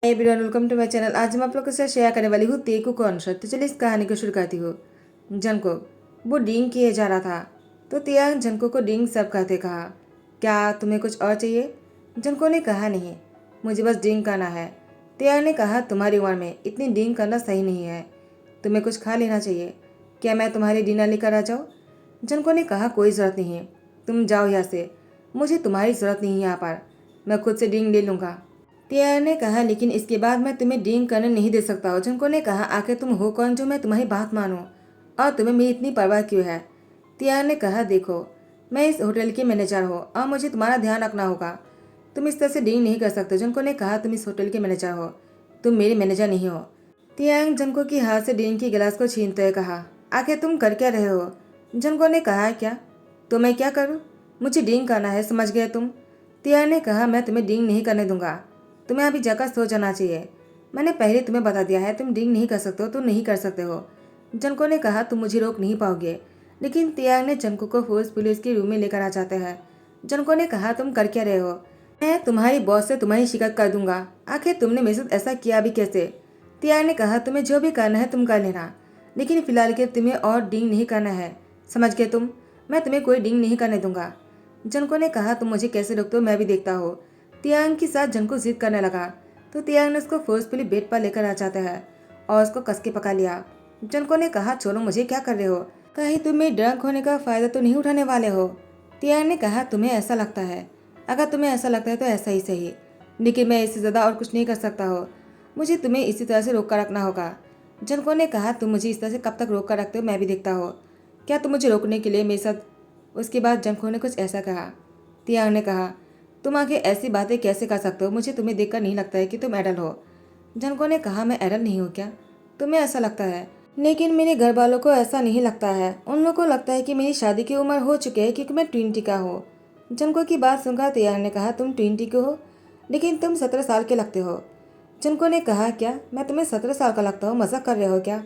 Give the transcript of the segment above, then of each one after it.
Hi everyone, welcome to my channel. आज मैं आप लोगों के साथ शेयर करने वाली हूँ तेकू कॉन्सर्ट। तो चलिए इस कहानी को शुरू करती हूँ। जनको वो ड्रिंक किए जा रहा था तो तियांग जनको को ड्रिंक सर्व करते कहा, क्या तुम्हें कुछ और चाहिए? जनको ने कहा, नहीं, मुझे बस ड्रिंक करना है। तियांग ने कहा, तुम्हारी उम्र में इतनी ड्रिंक करना सही नहीं है, तुम्हें कुछ खा लेना चाहिए। क्या मैं तुम्हारी डिनर लेकर आ जाऊँ? जनको ने कहा, कोई ज़रूरत नहीं है, तुम जाओ यहाँ से, मुझे तुम्हारी ज़रूरत नहीं है यहाँ पर, मैं खुद से ड्रिंक ले लूँगा। टिया ने कहा, लेकिन इसके बाद मैं तुम्हें ड्रिंक करने नहीं दे सकता हूँ। जंको ने कहा, आखिर तुम हो कौन जो मैं तुम्हारी बात मानूं, और तुम्हें मेरी इतनी परवाह क्यों है? टिया ने कहा, देखो, मैं इस होटल की मैनेजर हूँ और मुझे तुम्हारा ध्यान रखना होगा, तुम इस तरह से ड्रिंक नहीं कर सकते। जंको ने कहा, तुम इस होटल के मैनेजर हो, तुम मेरे मैनेजर नहीं हो। तियांग जंको की हाथ से ड्रिंक की गिलास को छीनते हुए कहा, आखिर तुम कर क्या रहे हो? जंको ने कहा, क्या तो मैं क्या करूँ? मुझे ड्रिंक करना है, समझ गए तुम? तियांग ने कहा, मैं तुम्हें ड्रिंक नहीं करने दूंगा, तुम्हें अभी जाकर सो जाना चाहिए। मैंने पहले तुम्हें बता दिया है, तुम ड्रिंक नहीं कर सकते हो तो नहीं कर सकते हो। जनको ने कहा, तुम मुझे रोक नहीं पाओगे। लेकिन तियांग ने जनको को फोर्सफुली उसके रूम में लेकर आ जाते हैं। जनको ने कहा, तुम कर क्या रहे हो? मैं तुम्हारी बॉस से तुम्हारी शिकायत कर दूंगा। आखिर तुमने मेरे साथ ऐसा किया भी कैसे? तियांग ने कहा, तुम्हें जो भी करना है तुम कर लेना, लेकिन फिलहाल के तुम्हें और ड्रिंक नहीं करना है, समझ गए तुम? मैं तुम्हें कोई ड्रिंक नहीं करने दूंगा। जनको ने कहा, तुम मुझे कैसे रोकते हो मैं भी देखता हूँ। तियांग के साथ जनको जिद करने लगा तो तियांग ने उसको फोर्सफुली बेड पर लेकर आ जाता है और उसको कस के पका लिया। जनको ने कहा, छोड़ो मुझे, क्या कर रहे हो? कहीं तुम मेरे ड्रंक होने का फायदा तो नहीं उठाने वाले हो? तियांग ने कहा, तुम्हें ऐसा लगता है, अगर तुम्हें ऐसा लगता है तो ऐसा ही सही, लेकिन मैं इससे ज़्यादा और कुछ नहीं कर सकता हो, मुझे तुम्हें इसी तरह से रोक कर रखना होगा। जनको ने कहा, तुम मुझे इस तरह से कब तक रोक कर रखते हो मैं भी देखता हो, क्या तुम मुझे रोकने के लिए मेरे साथ? उसके बाद जंको ने कुछ ऐसा कहा। तियांग ने कहा, तुम आगे ऐसी बातें कैसे कर सकते हो? मुझे तुम्हें देखकर नहीं लगता है कि तुम एडल हो। जनको ने कहा, मैं एडल नहीं हूँ क्या? तुम्हें ऐसा लगता है, लेकिन मेरे घर वालों को ऐसा नहीं लगता है। उन लोगों को लगता है कि मेरी शादी की उम्र हो चुकी है क्योंकि मैं 20 का हूँ। जनको की बात सुनकर तियांग ने कहा, तुम 20 के हो, लेकिन तुम 17 साल के लगते हो। जनको ने कहा, क्या मैं तुम्हें 17 साल का लगता हूँ? मजाक कर रहे हो क्या?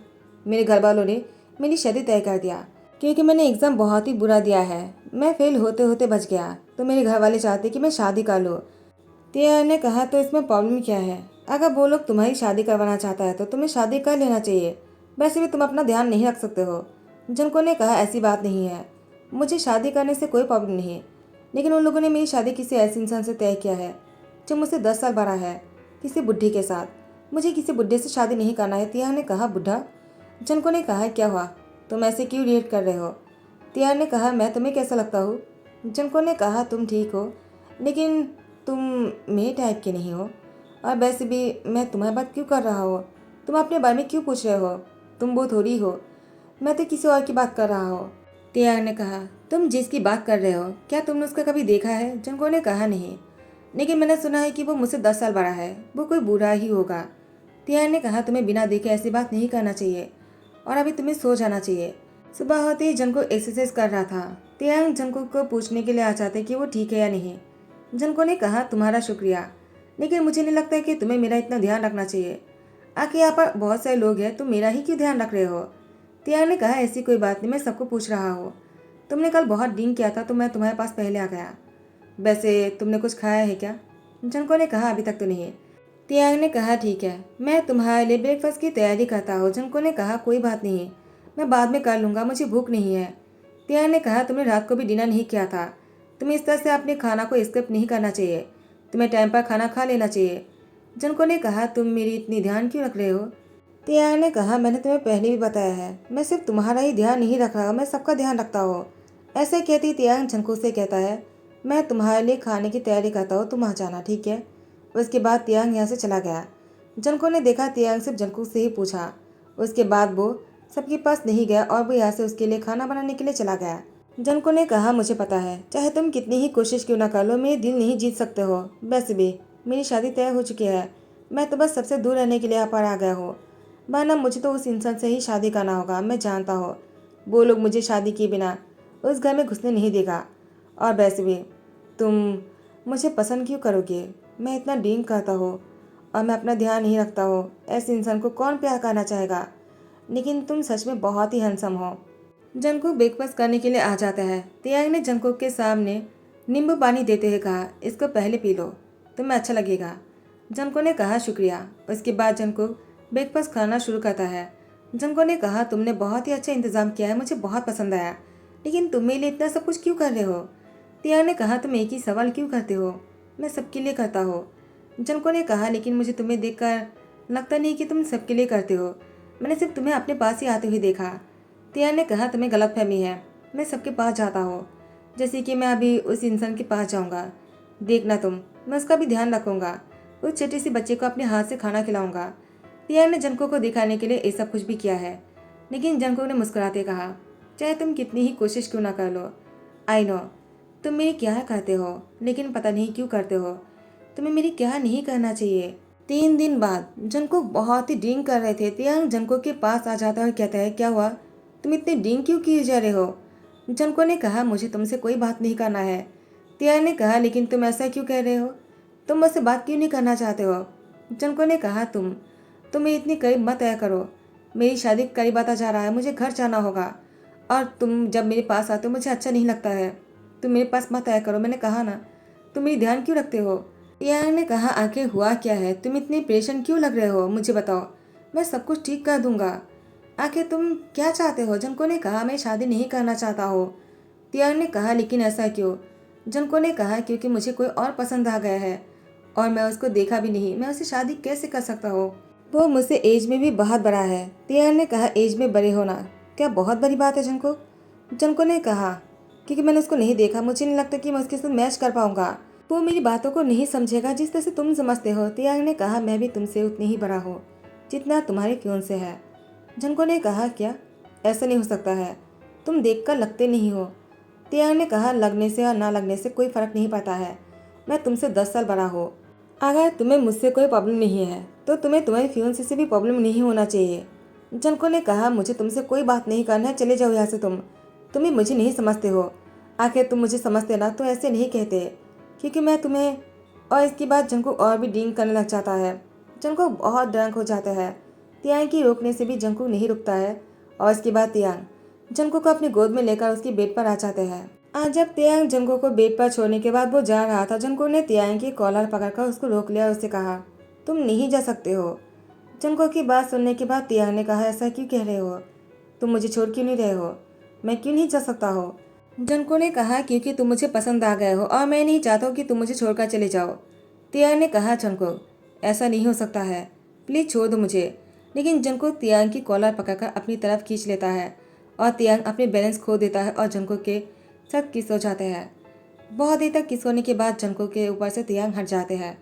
मेरे घर वालों ने मेरी शादी तय कर दिया क्योंकि मैंने एग्ज़ाम बहुत ही बुरा दिया है, मैं फेल होते होते बच गया, तो मेरे घर वाले चाहते कि मैं शादी कर लूँ। तिया ने कहा, तो इसमें प्रॉब्लम क्या है? अगर वो लोग तुम्हारी शादी करवाना चाहता है तो तुम्हें शादी कर लेना चाहिए, वैसे भी तुम अपना ध्यान नहीं रख सकते हो। जनको ने कहा, ऐसी बात नहीं है, मुझे शादी करने से कोई प्रॉब्लम नहीं है, लेकिन उन लोगों ने मेरी शादी किसी ऐसे इंसान से तय किया है जो मुझसे 10 साल बड़ा है, किसी बुढ़ी के साथ। मुझे किसी बुढ़े से शादी नहीं करना है। तिया ने कहा, बुढ़ा? जनको ने कहा, क्या हुआ, तुम ऐसे क्यों रिएक्ट कर रहे हो? तिया ने कहा, मैं तुम्हें कैसा लगता हूँ? जनको ने कहा, तुम ठीक हो, लेकिन तुम मेरे टाइप के नहीं हो, और वैसे भी मैं तुम्हारी बात क्यों कर रहा हो? तुम अपने बारे में क्यों पूछ रहे हो? तुम वो थोड़ी हो, मैं तो किसी और की बात कर रहा हो। तियांग ने कहा, तुम जिसकी बात कर रहे हो क्या तुमने उसका कभी देखा है? जंको ने कहा, नहीं, लेकिन मैंने सुना है कि वो मुझसे 10 साल बड़ा है, वो कोई बूढ़ा ही होगा। तियांग ने कहा, तुम्हें बिना देखे ऐसी बात नहीं करना चाहिए, और अभी तुम्हें सो जाना चाहिए। सुबह होते ही जंको एक्सरसाइज कर रहा था। तियांग जंको को पूछने के लिए आ जाते कि वो ठीक है या नहीं। जंको ने कहा, तुम्हारा शुक्रिया, लेकिन मुझे नहीं लगता कि तुम्हें मेरा इतना ध्यान रखना चाहिए। आखिर यहाँ पर बहुत सारे लोग हैं, तुम मेरा ही क्यों ध्यान रख रहे हो? तियांग ने कहा, ऐसी कोई बात नहीं, मैं सबको पूछ रहा हूँ। तुमने कल बहुत ड्रिंक किया था तो मैं तुम्हारे पास पहले आ गया। वैसे तुमने कुछ खाया है क्या? जंको ने कहा, अभी तक तो नहीं। तियांग ने कहा, ठीक है, मैं तुम्हारे लिए ब्रेकफास्ट की तैयारी करता हूँ। जंको ने कहा, कोई बात नहीं, मैं बाद में कर लूँगा, मुझे भूख नहीं है। तियांग ने कहा, तुमने रात को भी डिनर नहीं किया था, तुम्हें इस तरह से अपने खाना को स्किप नहीं करना चाहिए, तुम्हें टाइम पर खाना खा लेना चाहिए। जंको ने कहा, तुम मेरी इतनी ध्यान क्यों रख रहे हो? तियांग ने कहा, मैंने तुम्हें पहले भी बताया है, मैं सिर्फ तुम्हारा ही ध्यान नहीं रख रहा, मैं सबका ध्यान रखता हूँ। ऐसे कहती तियांग जंको से कहता है, मैं तुम्हारे लिए खाने की तैयारी करता हूँ, तुम आ जाना, ठीक है? उसके बाद तियांग यहाँ से चला गया। जंको ने देखा तियांग सिर्फ जंको से ही पूछा, उसके बाद वो सबके पास नहीं गया और वो यहाँ से उसके लिए खाना बनाने के लिए चला गया। जंको ने कहा, मुझे पता है, चाहे तुम कितनी ही कोशिश क्यों ना कर लो, मेरे दिल नहीं जीत सकते हो। वैसे भी मेरी शादी तय हो चुकी है, मैं तो बस सबसे दूर रहने के लिए यहाँ पर आ गया हूँ, वरना मुझे तो उस इंसान से ही शादी करना होगा। मैं जानता हूँ वो लोग मुझे शादी किए बिना उस घर में घुसने नहीं देगा, और वैसे भी तुम मुझे पसंद क्यों करोगे? मैं इतना ड्रिंक करता हूँ और मैं अपना ध्यान नहीं रखता हूँ, ऐसे इंसान को कौन प्यार करना चाहेगा? लेकिन तुम सच में बहुत ही हैंडसम हो। जंकुक ब्रेकफास्ट करने के लिए आ जाता है। तियांग ने जंकुक के सामने नींबू पानी देते हुए कहा, इसको पहले पी लो, तुम्हें अच्छा लगेगा। जनको ने कहा शुक्रिया। उसके बाद जनको ब्रेकफास्ट खाना शुरू करता है। जनको ने कहा तुमने बहुत ही अच्छा इंतज़ाम किया है, मुझे बहुत पसंद आया, लेकिन तुम मेरे लिए इतना सब कुछ क्यों कर रहे हो? तियांग ने कहा तुम एक ही सवाल क्यों करते हो, मैं सबके लिए करता हो। जनको ने कहा लेकिन मुझे तुम्हें देखकर लगता नहीं कि तुम सबके लिए करते हो, मैंने सिर्फ तुम्हें अपने पास ही आते हुए देखा। तियांग ने कहा तुम्हें गलतफहमी है, मैं सबके पास जाता हूँ, जैसे कि मैं अभी उस इंसान के पास जाऊँगा। देखना तुम, मैं उसका भी ध्यान रखूँगा, उस छोटे सी बच्चे को अपने हाथ से खाना खिलाऊंगा। तियांग ने जनको को दिखाने के लिए ये सब कुछ भी किया है, लेकिन जनको ने मुस्कुराते कहा चाहे तुम कितनी ही कोशिश क्यों ना कर लो। आई नो तुम मेरी क्या करते हो, लेकिन पता नहीं क्यों करते हो, तुम्हें मेरी क्या नहीं करना चाहिए। 3 दिन बाद जनको बहुत ही ड्रिंक कर रहे थे। तियांग जनको के पास आ जाता है और कहता है क्या हुआ, तुम इतने ड्रिंक क्यों किए जा रहे हो? जनको ने कहा मुझे तुमसे कोई बात नहीं करना है। तियांग ने कहा लेकिन तुम ऐसा क्यों कह रहे हो, तुम मुझसे बात क्यों नहीं करना चाहते हो? जनको ने कहा तुम मेरी इतनी करीब मत आया करो, मेरी शादी करीब आता जा रहा है, मुझे घर जाना होगा, और तुम जब मेरे पास आते हो मुझे अच्छा नहीं लगता है, तुम मेरे पास मत आया करो, मैंने कहा ना। तुम मेरी ध्यान क्यों रखते हो? तियांग ने कहा आखिर हुआ क्या है, तुम इतनी परेशान क्यों लग रहे हो, मुझे बताओ, मैं सब कुछ ठीक कर दूंगा। आखिर तुम क्या चाहते हो? जनको ने कहा मैं शादी नहीं करना चाहता हूँ। तियांग ने कहा लेकिन ऐसा क्यों? जनको ने कहा क्योंकि मुझे कोई और पसंद आ गया है और मैं उसको देखा भी नहीं, मैं उससे शादी कैसे कर सकता हूँ, वो मुझसे एज में भी बहुत बड़ा है। तियांग ने कहा एज में बड़े होना क्या बहुत बड़ी बात है जनको? जनको ने कहा क्योंकि मैंने उसको नहीं देखा, मुझे नहीं लगता कि मैं उसके साथ मैच कर पाऊंगा, वो मेरी बातों को नहीं समझेगा जिस तरह से तुम समझते हो। तियांग ने कहा मैं भी तुमसे उतनी ही बड़ा हूँ जितना तुम्हारे फियोंसे है। जनको ने कहा क्या, ऐसा नहीं हो सकता है, तुम देखकर लगते नहीं हो। तियांग ने कहा लगने से और ना लगने से कोई फर्क नहीं पड़ता है, मैं तुमसे 10 साल बड़ा हूँ। अगर तुम्हें मुझसे कोई प्रॉब्लम नहीं है तो तुम्हें तुम्हारी फियोंसे से भी प्रॉब्लम नहीं होना चाहिए। जनको ने कहा मुझे तुमसे कोई बात नहीं करना है, चले जाओ यहाँ से, तुम ही मुझे नहीं समझते हो। आखिर तुम मुझे समझते ना तो ऐसे नहीं कहते, क्योंकि मैं तुम्हें। और इसके बाद जंको और भी ड्रिंक करने लग जाता है। जंको बहुत ड्रंक हो जाता है। तियांग की रोकने से भी जंको नहीं रुकता है और इसके बाद तियांग जंको को अपनी गोद में लेकर उसकी बेड पर आ जाते हैं। आज जब तियांग जंको को बेड पर छोड़ने के बाद वो जा रहा था, जंको ने तियांग की कॉलर पकड़कर उसको रोक लिया और उससे कहा तुम नहीं जा सकते हो। जंको की बात सुनने के बाद तियांग ने कहा ऐसा क्यों कह रहे हो, तुम मुझे छोड़ क्यों नहीं रहे हो, मैं क्यों नहीं जा सकता हो? जंको ने कहा क्योंकि तुम मुझे पसंद आ गए हो और मैं नहीं चाहता हूँ कि तुम मुझे छोड़कर चले जाओ। तियांग ने कहा जंको ऐसा नहीं हो सकता है, प्लीज़ छोड़ दो मुझे। लेकिन जंको तियांग की कॉलर पकड़कर अपनी तरफ खींच लेता है और तियांग अपने बैलेंस खो देता है और जंको के साथ किस हो जाते हैं। बहुत देर तक किस होने के बाद जंको के ऊपर से तियांग हट जाते हैं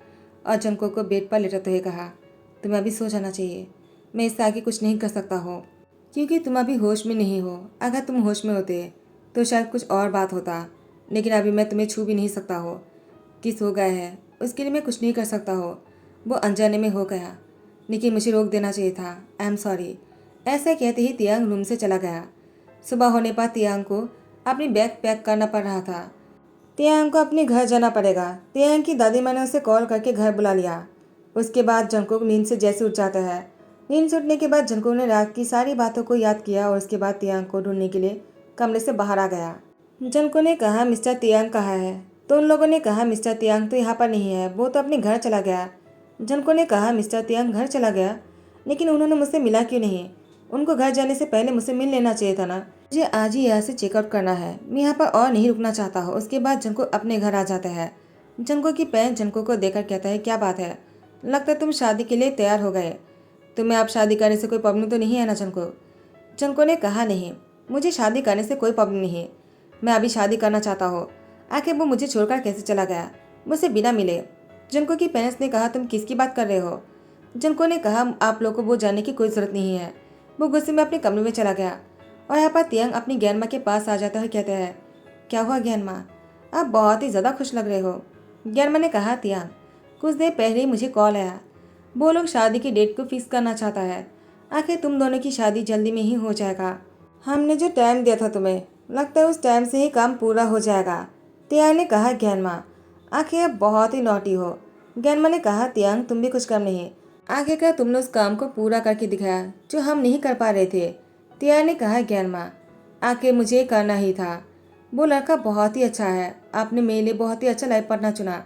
और जंको को बेड पर लेटते हुए कहा तुम्हें अभी सो जाना चाहिए, मैं इससे आगे कुछ नहीं कर सकता हूँ, क्योंकि तुम अभी होश में नहीं हो। अगर तुम होश में होते तो शायद कुछ और बात होता, लेकिन अभी मैं तुम्हें छू भी नहीं सकता हो। किस हो गया है उसके लिए मैं कुछ नहीं कर सकता हो, वो अनजाने में हो गया, लेकिन मुझे रोक देना चाहिए था, आई एम सॉरी। ऐसा कहते ही तियांग रूम से चला गया। सुबह होने पर तियांग को अपनी बैग पैक करना पड़ रहा था। तियांग को अपने घर जाना पड़ेगा। तियांग की दादी माँ ने उसे कॉल करके घर बुला लिया। उसके बाद जंकुक नींद से जैसे उठ जाता है। नींद से उठने के बाद जंकुक ने रात की सारी बातों को याद किया और उसके बाद तियांग को ढूंढने के लिए कमरे से बाहर आ गया। जंकुक ने कहा मिस्टर तियांग कहाँ है? तो उन लोगों ने कहा मिस्टर तियांग तो यहाँ पर नहीं है, वो तो अपने घर चला गया। जंकुक ने कहा मिस्टर तियांग घर चला गया, लेकिन उन्होंने मुझसे मिला क्यों नहीं? उनको घर जाने से पहले मुझसे मिल लेना चाहिए था ना। मुझे आज ही यहाँ से चेकआउट करना है, मैं यहाँ पर और नहीं रुकना चाहता हूँ। उसके बाद जंकुक अपने घर आ जाता है। जंकुक की बहन जंकुक को देखकर कहता है क्या बात है, लगता है तुम शादी के लिए तैयार हो गए, तुम्हें आप शादी करने से कोई प्रॉब्लम तो नहीं है ना जंकुक? जंकुक ने कहा नहीं, मुझे शादी करने से कोई प्रॉब्लम नहीं, मैं अभी शादी करना चाहता हूँ। आखिर वो मुझे छोड़कर कैसे चला गया मुझसे बिना मिले? जंकुक की पेरेंट्स ने कहा तुम किसकी बात कर रहे हो? जंकुक ने कहा आप लोगों को वो जानने की कोई ज़रूरत नहीं है। वो गुस्से में अपने कमरे में चला गया और यहाँ पर तियांग अपनी ज्ञान माँ के पास आ जाता है, कहता है क्या हुआ ज्ञान माँ, आप बहुत ही ज़्यादा खुश लग रहे हो। ज्ञान माँ ने कहा तियांग कुछ देर पहले ही मुझे कॉल आया, वो लोग शादी की डेट को फिक्स करना चाहता है। आखिर तुम दोनों की शादी जल्दी में ही हो जाएगा, हमने जो टाइम दिया था तुम्हें, लगता है उस टाइम से ही काम पूरा हो जाएगा। तियांग ने कहा ज्ञान माँ आखिर आप बहुत ही नॉटी हो। ज्ञान माँ ने कहा तियांग तुम भी कुछ कम नहीं, आखिरकार तुमने उस काम को पूरा करके दिखाया जो हम नहीं कर पा रहे थे। तियांग ने कहा ज्ञान माँ आखिर मुझे ये करना ही था, वो लड़का बहुत ही अच्छा है, आपने मेरे लिए बहुत ही अच्छा लाइफ पार्टनर चुना,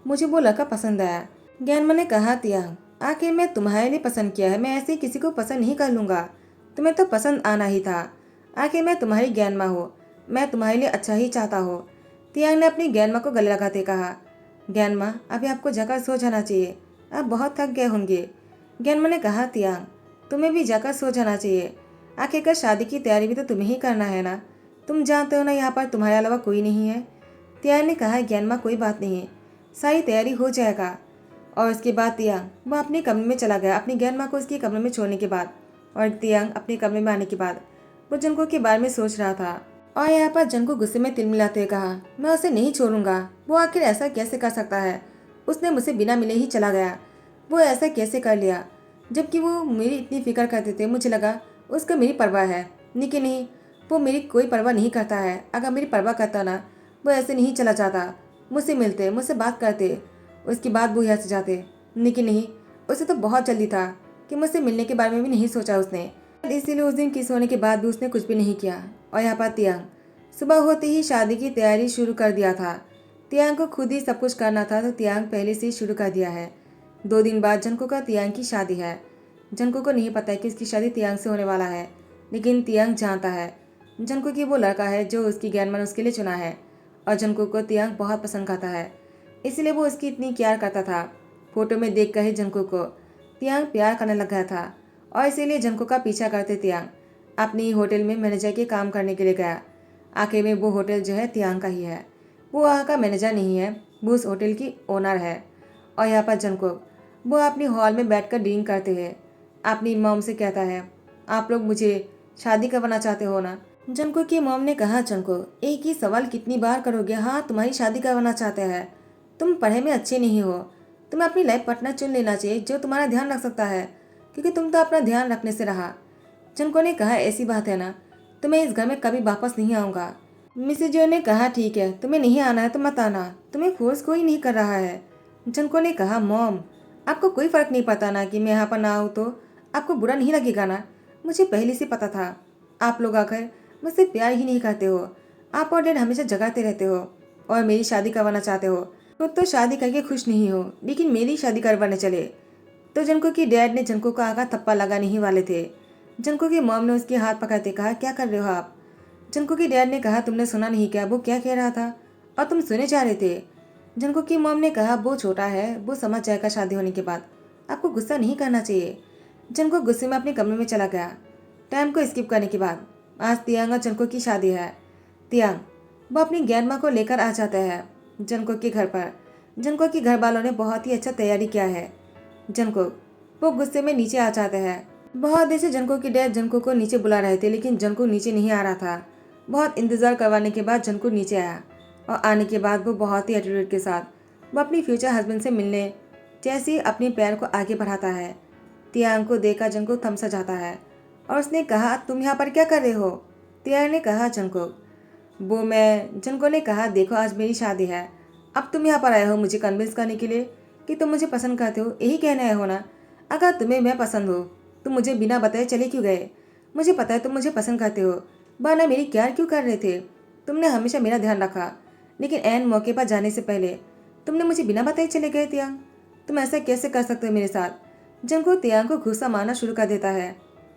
मुझे वो लड़का पसंद आया। ज्ञानमन ने कहा, तियांग, आखिर मैं तुम्हारे लिए पसंद किया है, मैं ऐसे किसी को पसंद नहीं कर लूँगा। तुम्हें तो पसंद आना ही था। आखिर मैं तुम्हारी ज्ञानमा हो, मैं तुम्हारे लिए अच्छा ही चाहता हो। तियांग ने अपनी ज्ञानमा को गले लगाते कहा, ज्ञानमा, अभी आपको जाकर सो जाना चाहिए, आप बहुत थक गए होंगे। ज्ञानमा ने कहा, तियांग, तुम्हें भी जाकर सो जाना चाहिए। आखिरकार शादी की तैयारी भी तो तुम्हें ही करना है ना। तुम जानते हो ना, यहाँ पर तुम्हारे अलावा कोई नहीं है। तियांग ने कहा, ज्ञानमा, कोई बात नहीं, सारी तैयारी हो जाएगा। और उसके बाद तियांग वो अपने कमरे में चला गया। अपनी ज्ञानमा को उसके कमरे में छोड़ने के बाद और तियांग अपने कमरे में आने के बाद वो जंको के बारे में सोच रहा था। और यहाँ पर जंको गुस्से में तिलमिलाते हुए कहा, मैं उसे नहीं छोड़ूंगा। वो आखिर ऐसा कैसे कर सकता है? उसने मुझे बिना मिले ही चला गया। वो ऐसा कैसे कर लिया? जबकि वो मेरी इतनी फिक्र करते थे, मुझे लगा उसको मेरी परवाह है, लेकिन नहीं, वो मेरी कोई परवाह नहीं करता है। अगर मेरी परवाह करता ना, वो ऐसे नहीं चला जाता। मुझसे मिलते, मुझसे बात करते, उसके बाद वो यहाँ से जाते, लेकिन नहीं, उसे तो बहुत जल्दी था कि मुझसे मिलने के बारे में भी नहीं सोचा उसने। इसीलिए उस दिन किस होने के बाद भी उसने कुछ भी नहीं किया। और यहाँ पर तियांग सुबह होते ही शादी की तैयारी शुरू कर दिया था। तियांग को खुद ही सब कुछ करना था, तो तियांग पहले से ही शुरू कर दिया है। 2 दिन बाद जंको का तियांग की शादी है। जंको को नहीं पता है कि उसकी शादी तियांग से होने वाला है, लेकिन तियांग जानता है जंको की वो लड़का है जो उसकी ज्ञानमन उसके लिए चुना है। और जंको को तियांग बहुत पसंद करता है, इसलिए वो उसकी इतनी प्यार करता था। फोटो में देख कर ही जंको को तियांग प्यार करने लग गया था, और इसीलिए जंको का पीछा करते तियांग अपनी होटल में मैनेजर के काम करने के लिए गया। आखिर में वो होटल जो है तियांग का ही है। वो वहाँ का मैनेजर नहीं है, वो उस होटल की ओनर है। और यहाँ पर जंको वो अपनी हॉल में बैठकर ड्रिंक करते हैं। अपनी मॉम से कहता है, आप लोग मुझे शादी करवाना चाहते हो ना? जंको की मॉम ने कहा, जंको, एक ही सवाल कितनी बार करोगे? हाँ, तुम्हारी शादी करवाना चाहते हैं। तुम पढ़े में अच्छे नहीं हो, तुम्हें अपनी लाइफ पार्टनर चुन लेना चाहिए जो तुम्हारा ध्यान रख सकता है, क्योंकि तुम तो अपना ध्यान रखने से रहा। जंको ने कहा, ऐसी बात है ना, तो मैं इस घर में कभी वापस नहीं आऊँगा। मिसेज जो ने कहा, ठीक है, तुम्हें नहीं आना है तो मत आना, तुम्हें फोर्स कोई नहीं कर रहा है। जंको ने कहा, मॉम, आपको कोई फर्क नहीं पता ना कि मैं यहाँ पर ना आऊँ तो आपको बुरा नहीं लगेगा ना? मुझे पहले से पता था आप लोग आकर मुझसे प्यार ही नहीं करते हो। आप और डैड हमेशा जगाते रहते हो और मेरी शादी करवाना चाहते हो। तो शादी करके खुश नहीं हो, लेकिन मेरी शादी करवाने चले। तो जंको की डैड ने जंको का आगा थप्पा लगाने ही वाले थे। जंको की मॉम ने उसके हाथ पकड़ते कहा, क्या कर रहे हो आप? जंको की डैड ने कहा, तुमने सुना नहीं क्या वो क्या कह रहा था और तुम सुने जा रहे थे? जंको की मॉम ने कहा, वो छोटा है, वो समझ जाएगा शादी होने के बाद, आपको गुस्सा नहीं करना चाहिए। जंको गुस्से में अपने कमरे में चला गया। टाइम को स्किप करने के बाद आज तियांग और जंको की शादी है। तियांग वो अपनी ज्ञानमा को लेकर आ जाता है जंको के घर पर। जंको के घर वालों ने बहुत ही अच्छा तैयारी किया है। जंको वो गुस्से में नीचे आ जाते हैं। बहुत देर से जंको की डैड जंको को नीचे बुला रहे थे, लेकिन जंको नीचे नहीं आ रहा था। बहुत इंतजार करवाने के बाद जंको नीचे आया, और आने के बाद वो बहुत ही एटीट्यूड के साथ वो अपनी फ्यूचर हस्बैंड से मिलने जैसे ही अपने पैर को आगे बढ़ाता है। तियांग को देखकर जंको थम सा जाता है और उसने कहा, तुम यहाँ पर क्या कर रहे हो? तियांग ने कहा, जंको वो मैं जंको ने कहा, देखो आज मेरी शादी है, अब तुम यहाँ पर आए हो मुझे कन्विंस करने के लिए कि तुम मुझे पसंद करते हो, यही कहने आए हो ना? अगर तुम्हें मैं पसंद हो तो मुझे बिना बताए चले क्यों गए? मुझे पता है तुम मुझे पसंद करते हो, वरना मेरी केयर क्यों कर रहे थे? तुमने हमेशा मेरा ध्यान रखा, लेकिन ऐन मौके पर जाने से पहले तुमने मुझे बिना बताए चले गए। तियांग तुम ऐसा कैसे कर सकते हो मेरे साथ? जंको तियांग को गुस्सा मारना शुरू कर देता है।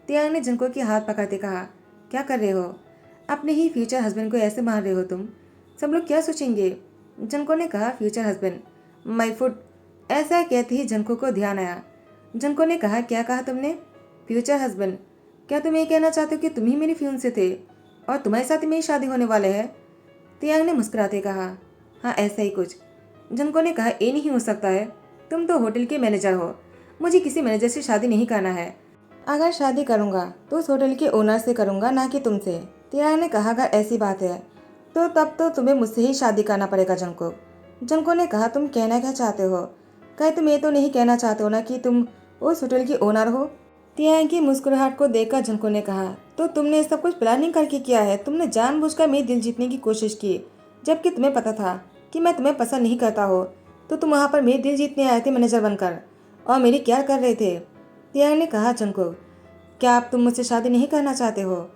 तियांग ने जंको के हाथ पकड़ते कहा, क्या कर रहे हो? अपने ही फ्यूचर हस्बैंड को ऐसे मार रहे हो तुम, सब लोग क्या सोचेंगे? जंको ने कहा, फ्यूचर हस्बैंड माय फुट। ऐसा कहते ही जंको को ध्यान आया। जंको ने कहा, क्या कहा तुमने? Future husband? क्या तुम ये कहना चाहते हो कि तुम ही मेरी फ्यूंसे थे और तुम्हारे साथ ही मेरी शादी होने वाले है? तियांग ने मुस्कुराते कहा, हाँ ऐसा ही कुछ। जंको ने कहा, ये नहीं हो सकता है, तुम तो होटल के मैनेजर हो, मुझे किसी मैनेजर से शादी नहीं करना है। अगर शादी करूँगा तो उस होटल के ओनर से करूँगा, ना कि तुमसे। तियांग ने कहा, अगर ऐसी बात है तो तब तो तुम्हें मुझसे ही शादी करना पड़ेगा जंको। जंको ने कहा, तुम कहना क्या चाहते हो? कहीं तुम ये तो नहीं कहना चाहते हो ना कि तुम उस होटल की ओनर हो? तियांग की मुस्कुराहट को देखकर जंको ने कहा, तो तुमने सब कुछ प्लानिंग करके किया है? तुमने जानबूझकर मेरे दिल जीतने की कोशिश की, जबकि तुम्हें पता था कि मैं तुम्हें पसंद नहीं करता हो, तो तुम वहाँ पर मेरे दिल जीतने आए थे मैनेजर बनकर और मेरी केयर कर रहे थे। तियांग ने कहा, जंको क्या आप तुम मुझसे शादी नहीं करना चाहते हो?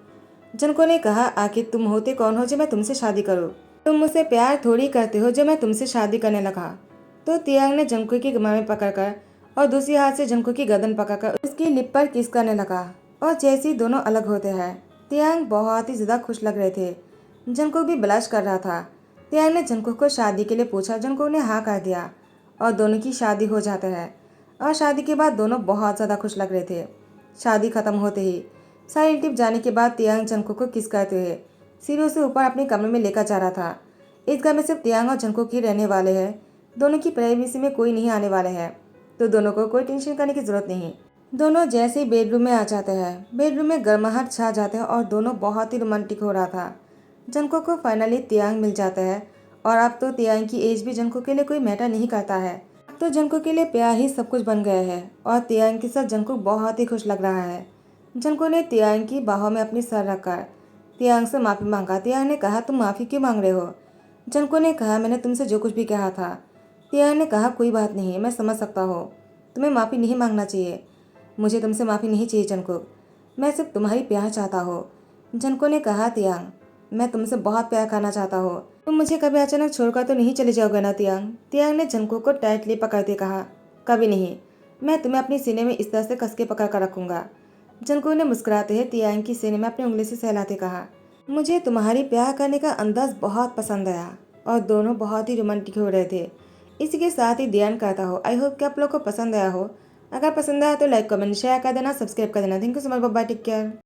जंको ने कहा, आखिर तुम होते कौन हो जो मैं तुमसे शादी करूं? तुम मुझसे प्यार थोड़ी करते हो जो मैं तुमसे शादी करने लगा। तो तियांग ने जंको की गमा में पकड़कर और दूसरी हाथ से जंको की गर्दन पकड़कर उसकी लिप पर किस करने लगा। और जैसे ही दोनों अलग होते हैं, तियांग बहुत ही ज्यादा खुश लग रहे थे। जंको भी ब्लश कर रहा था। तियांग ने जंको को शादी के लिए पूछा। जंको ने हाँ कर दिया और दोनों की शादी हो जाता है। और शादी के बाद दोनों बहुत ज़्यादा खुश लग रहे थे। शादी खत्म होते ही सारी टिप जाने के बाद तियांग जंको को किस करते हुए सीढ़ियों से ऊपर अपने कमरे में लेकर जा रहा था। इस घर में सिर्फ तियांग और जंको ही रहने वाले हैं। दोनों की प्राइवेसी में कोई नहीं आने वाले हैं, तो दोनों को कोई टेंशन करने की जरूरत नहीं। दोनों जैसे ही बेडरूम में आ जाते हैं, बेडरूम में गर्माहट छा जाते हैं और दोनों बहुत ही रोमांटिक हो रहा था। जंको को फाइनली तियांग मिल जाता है और अब तो तियांग की एज भी जंको के लिए कोई मैटर नहीं करता है। अब तो जंको के लिए प्यार ही सब कुछ बन गया है और तियांग के साथ जंको बहुत ही खुश लग रहा है। जंको ने तियांग की बाहों में अपनी सर रखकर तियांग से माफ़ी मांगा। तियांग ने कहा, तुम माफ़ी क्यों मांग रहे हो? जंको ने कहा, मैंने तुमसे जो कुछ भी कहा था। तियांग ने कहा, कोई बात नहीं, मैं समझ सकता हूँ, तुम्हें माफ़ी नहीं मांगना चाहिए। मुझे तुमसे माफ़ी नहीं चाहिए जंको, मैं सिर्फ तुम्हारी प्यार चाहता हूँ। जंको ने कहा, तियांग मैं तुमसे बहुत प्यार करना चाहता हूँ, तुम मुझे कभी अचानक छोड़कर तो नहीं चले जाओगे ना तियांग? तियांग ने जंको को टाइटली पकड़ते कहा, कभी नहीं, मैं तुम्हें अपने सीने में इस तरह से कस के पकड़ कर रखूंगा। जंको ने मुस्कुराते हुए तियांग की सीने में अपनी उंगली से सहलाते कहा, मुझे तुम्हारी प्यार करने का अंदाज बहुत पसंद आया। और दोनों बहुत ही रोमांटिक हो रहे थे। इसी के साथ ही ध्यान करता हो। आई होप कि आप लोग को पसंद आया हो। अगर पसंद आया तो लाइक कमेंट शेयर कर देना, सब्सक्राइब कर देना। Thank you so much, bye bye, take care.